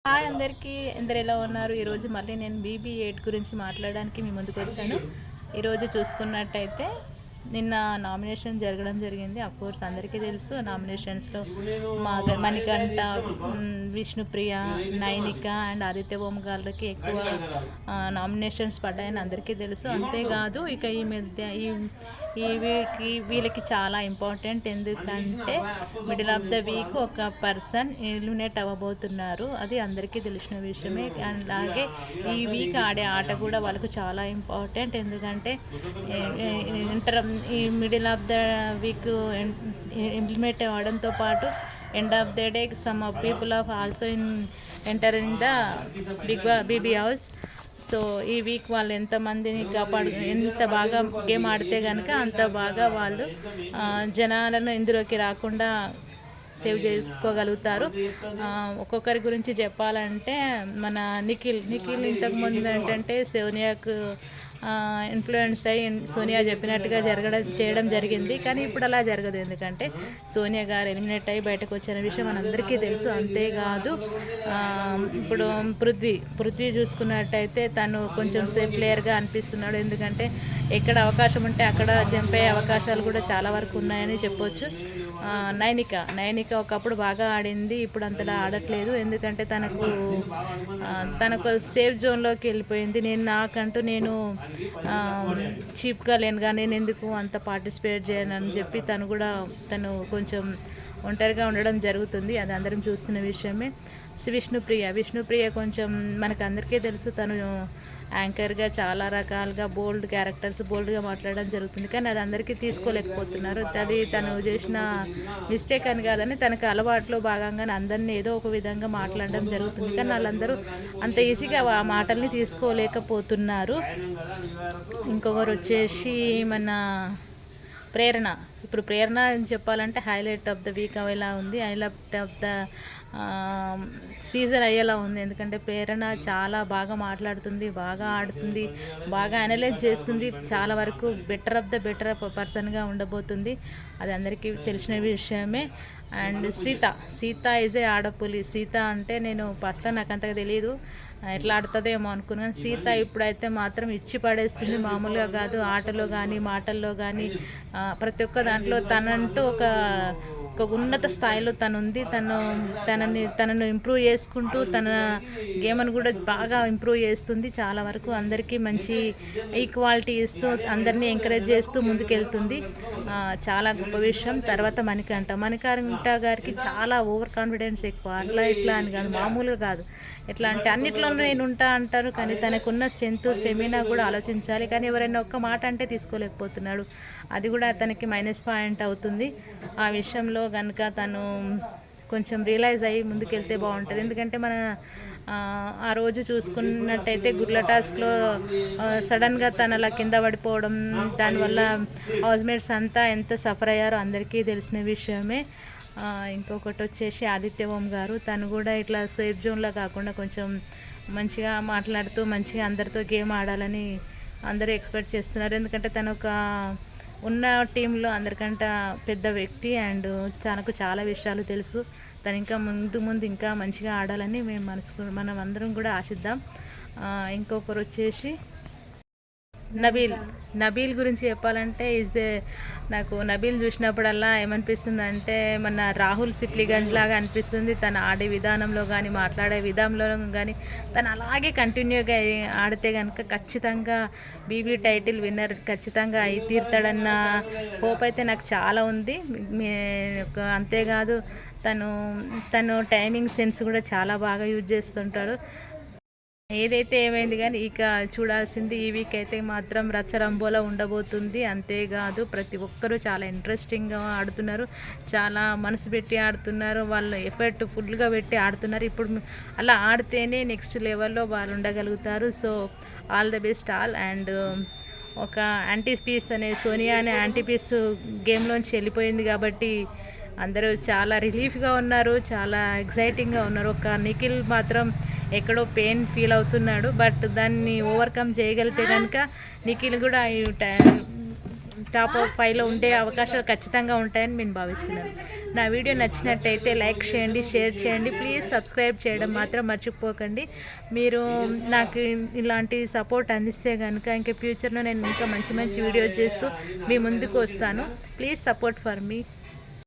Hi అందరికీ, అందరు ఎలా ఉన్నారు? ఈరోజు మళ్ళీ నేను BB8 గురించి మాట్లాడడానికి మీ ముందుకు వచ్చాను. ఈరోజు చూసుకున్నట్టయితే నిన్న నామినేషన్ జరగడం జరిగింది. అఫ్కోర్స్ అందరికీ తెలుసు నామినేషన్స్లో మణికంఠ, విష్ణుప్రియ, నైనిక అండ్ ఆదిత్య ఓం గారికి ఎక్కువ నామినేషన్స్ పడ్డాయని అందరికీ తెలుసు. అంతేకాదు ఇక ఈ మధ్య వీళ్ళకి చాలా ఇంపార్టెంట్. ఎందుకంటే మిడిల్ ఆఫ్ ద వీక్ ఒక పర్సన్ ఎలిమినేట్ అవ్వబోతున్నారు. అది అందరికీ తెలిసిన విషయమే. అలాగే ఈ వీక్ ఆడే ఆట కూడా వాళ్ళకు చాలా ఇంపార్టెంట్. ఎందుకంటే ఈ middle of the week implement అవ్వడంతో పాటు end of the day some people of also enter in the BB house. So ఈ వీక్ వాళ్ళు ఎంతమందిని ఎంత బాగా గేమ్ ఆడితే కనుక అంత బాగా వాళ్ళు జనాలను ఇందులోకి రాకుండా సేవ్ చేసుకోగలుగుతారు. ఒక్కొక్కరి గురించి చెప్పాలంటే మన నిఖిల్ ఇంతకుముందు ఏంటంటే సోనియాకు ఇన్ఫ్లుయెన్స్ అయ్యి సోనియా చెప్పినట్టుగా చేయడం జరిగింది. కానీ ఇప్పుడు అలా జరగదు. ఎందుకంటే సోనియా గారు ఎలిమినేట్ అయ్యి బయటకు వచ్చిన విషయం మనందరికీ తెలుసు. అంతేకాదు ఇప్పుడు పృథ్వీ చూసుకున్నట్టయితే తను కొంచెం సేఫ్ ప్లేయర్గా అనిపిస్తున్నాడు. ఎందుకంటే ఎక్కడ అవకాశం ఉంటే అక్కడ చంపే అవకాశాలు కూడా చాలా వరకు ఉన్నాయని చెప్పొచ్చు. నైనిక ఒకప్పుడు బాగా ఆడింది, ఇప్పుడు అంతలా ఆడట్లేదు. ఎందుకంటే తనకు సేఫ్ జోన్లోకి వెళ్ళిపోయింది. నాకంటూ నేను చీప్గా లేనుగా, నేను ఎందుకు అంత పార్టిసిపేట్ చేయనని చెప్పి తను కొంచెం ఒంటరిగా ఉండడం జరుగుతుంది. అది అందరం చూస్తున్న విషయమే. విష్ణుప్రియ కొంచెం మనకు అందరికీ తెలుసు. తను యాంకర్గా చాలా రకాలుగా బోల్డ్గా మాట్లాడడం జరుగుతుంది. కానీ అది అందరికీ తీసుకోలేకపోతున్నారు. అది తను చేసిన మిస్టేక్ అని కాదని తనకు అలవాట్లో భాగంగానే అందరినీ ఏదో ఒక విధంగా మాట్లాడడం జరుగుతుంది. కానీ వాళ్ళందరూ అంత ఈజీగా ఆ మాటల్ని తీసుకోలేకపోతున్నారు. ఇంకొకరు వచ్చేసి మన ప్రేరణ. ఇప్పుడు ప్రేరణ అని చెప్పాలంటే హైలైట్ ఆఫ్ ద వీక్ అయ్యేలా ఉంది, హైలైట్ ఆఫ్ ద సీజన్ అయ్యేలా ఉంది. ఎందుకంటే ప్రేరణ చాలా బాగా మాట్లాడుతుంది, బాగా ఆడుతుంది, బాగా అనలైజ్ చేస్తుంది. చాలా వరకు బెటర్ పర్సన్గా ఉండబోతుంది. అది అందరికీ తెలిసిన విషయమే. అండ్ సీత ఈజ్ ఏ ఆడపులి. సీత అంటే నేను ఫస్ట్లో నాకు అంతగా తెలియదు, ఎట్లా ఆడుతుందేమో అనుకున్నాను. సీత ఇప్పుడైతే మాత్రం ఇచ్చి పడేస్తుంది. మామూలుగా కాదు, ఆటలో కానీ మాటల్లో కానీ ప్రతి ఒక్క దాంట్లో తనంటూ ఒక ఉన్నత స్థాయిలో తనుంది. తనను ఇంప్రూవ్ చేసుకుంటూ తన గేమ్ను కూడా బాగా ఇంప్రూవ్ చేస్తుంది. చాలా వరకు అందరికీ మంచి ఈక్వాలిటీ ఇస్తూ అందరినీ ఎంకరేజ్ చేస్తూ ముందుకెళ్తుంది. చాలా గొప్ప విషయం. తర్వాత మణికంఠ గారికి చాలా ఓవర్ కాన్ఫిడెన్స్ ఎక్కువ. అట్లా ఇట్లా అని కాదు, మామూలుగా కాదు. ఎట్లా అంటే అన్నిట్లోనూ నేను ఉంటా అంటారు. కానీ తనకున్న స్టెమినా కూడా ఆలోచించాలి. కానీ ఎవరైనా ఒక్క మాట అంటే తీసుకోలేకపోతున్నాడు. అది కూడా తనకి మైనస్ పాయింట్ అవుతుంది. ఆ విషయంలో కనుక తను కొంచెం రియలైజ్ అయ్యి ముందుకెళ్తే బాగుంటుంది. ఎందుకంటే ఆ రోజు చూసుకున్నట్టయితే గుర్ల టాస్క్లో సడన్గా తను అలా కింద పడిపోవడం, దానివల్ల హౌస్మేట్స్ అంతా ఎంత సఫర్ అయ్యారో అందరికీ తెలిసిన విషయమే. ఇంకొకటి వచ్చేసి ఆదిత్య ఓం గారు. తను కూడా ఇట్లా సేఫ్ జోన్లో కాకుండా కొంచెం మంచిగా మాట్లాడుతూ మంచిగా అందరితో గేమ్ ఆడాలని అందరూ ఎక్స్పెక్ట్ చేస్తున్నారు. ఎందుకంటే తను ఒక ఉన్న టీంలో అందరికంటే పెద్ద వ్యక్తి అండ్ తనకు చాలా విషయాలు తెలుసు. తను ఇంకా ముందు ఇంకా మంచిగా ఆడాలని మనం అందరం కూడా ఆశిద్దాం. ఇంకొకరు వచ్చేసి నబీల్ గురించి చెప్పాలంటే నాకు నబీల్ చూసినప్పుడల్లా ఏమనిపిస్తుంది అంటే మన రాహుల్ సిప్లిగంజ్ లాగా అనిపిస్తుంది. తను ఆడే విధానంలో కానీ మాట్లాడే విధానంలో కానీ తను అలాగే కంటిన్యూగా ఆడితే కనుక ఖచ్చితంగా BB టైటిల్ విన్నర్ ఖచ్చితంగా అయి తీరుతాడన్న హోప్ అయితే నాకు చాలా ఉంది. అంతేకాదు తను టైమింగ్ సెన్స్ కూడా చాలా బాగా యూజ్ చేస్తుంటాడు. ఏదైతే ఏమైంది కానీ ఇక చూడాల్సింది ఈ వీక్ అయితే మాత్రం రచ్చరంబోలా ఉండబోతుంది. అంతేకాదు ప్రతి ఒక్కరూ చాలా ఇంట్రెస్టింగ్గా ఆడుతున్నారు, చాలా మనసు పెట్టి ఆడుతున్నారు, వాళ్ళు ఎఫర్ట్ ఫుల్గా పెట్టి ఆడుతున్నారు. ఇప్పుడు అలా ఆడితేనే నెక్స్ట్ లెవెల్లో వాళ్ళు ఉండగలుగుతారు. So all the best all. And ఒక యాంటీపీస్ అనే సోనియా అనే యాంటీపీస్ గేమ్లోంచి వెళ్ళిపోయింది కాబట్టి అందరూ చాలా రిలీఫ్గా ఉన్నారు, చాలా ఎగ్జైటింగ్గా ఉన్నారు. ఒక నిఖిల్ మాత్రం ఎక్కడో పెయిన్ ఫీల్ అవుతున్నాడు. బట్ దాన్ని ఓవర్కమ్ చేయగలిగితే కనుక నిఖిల్ కూడా టాప్ 5లో ఉండే అవకాశాలు ఖచ్చితంగా ఉంటాయని నేను భావిస్తున్నాను. నా వీడియో నచ్చినట్టయితే లైక్ చేయండి, షేర్ చేయండి, ప్లీజ్ సబ్స్క్రైబ్ చేయడం మాత్రం మర్చిపోకండి. మీరు నాకు ఇలాంటి సపోర్ట్ అందిస్తే కనుక ఇంకా ఫ్యూచర్లో నేను ఇంకా మంచి మంచి వీడియోస్ చేస్తూ మీ ముందుకు వస్తాను. Please support for me.